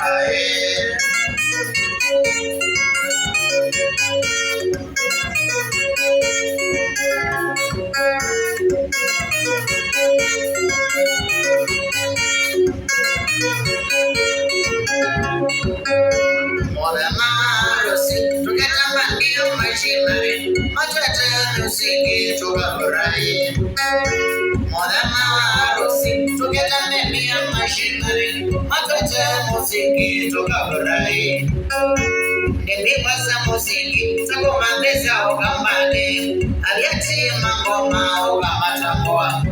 Aye. Machinery, Machata, Siki, to Garai. Modana, Rossi, to get a maybe a machinery, Machata, Siki, to Garai. The papers are Mosiki, Sakomandesa, Ogambani, Aliati, Mangoma, Ogamatamboa.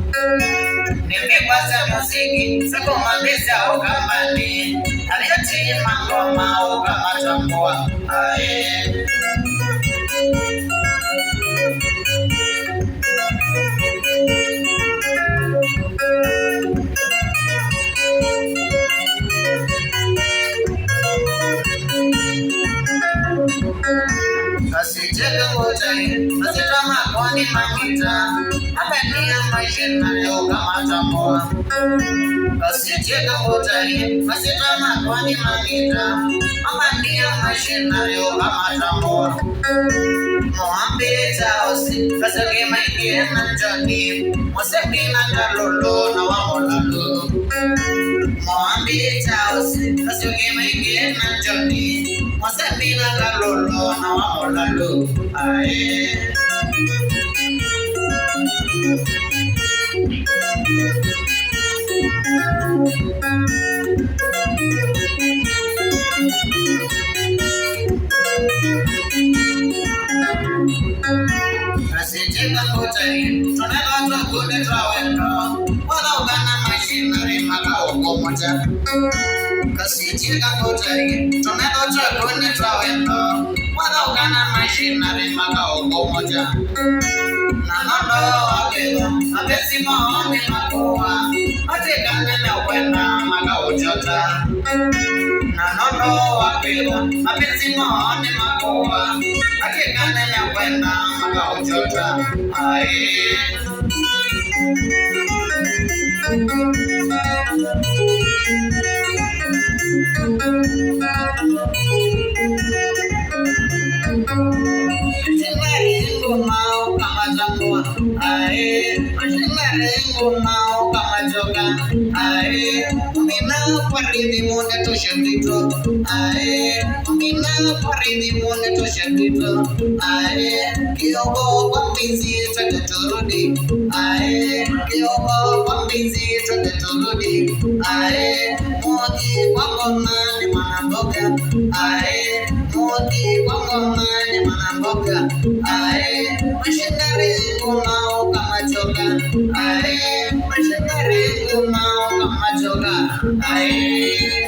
The papers are Mosiki, Sakomandesa, Ogambani, Aliati, Mangoma, Ogamatamboa. Aye. Asiteka ngotai, asitama kwani mangita, apenia maishina yoga matamboa. Asiteka ngotai, asitama kwani mangita, apenia maishina yoga matamboa. Mohambi taosi, kasake maingie na jani, moseki na dalolo na wamolalo. Mohambi taosi, kasake maingie na jani, moseki na dalolo na wamolalo. Aye. Asiteka ngotai, tunalotwa kunde trawendo, wala ugana machinery makao moja. Asiteka ngotai, tunalotwa kunde trawendo, wala ugana machinery makao moja. Nanalo wakelo, abesi maombi makoa, atekane na wena makao jota. Nanalo wakelo, abesi maombi makoa, atekane na wena makao jota. Aye. Aye, machinery mau kama joga. Aye, mina paridi mone to shandito. Aye, mina paridi mone to shandito. Aye, kiobo pambizi chate torudi. Aye, kiobo pambizi chate torudi. Aye, modi wangona ni manamboga. Aye, modi wangona ni manamboga. Aye, machinery mau kama joga. Aye, machinery mau kama joga. Aye.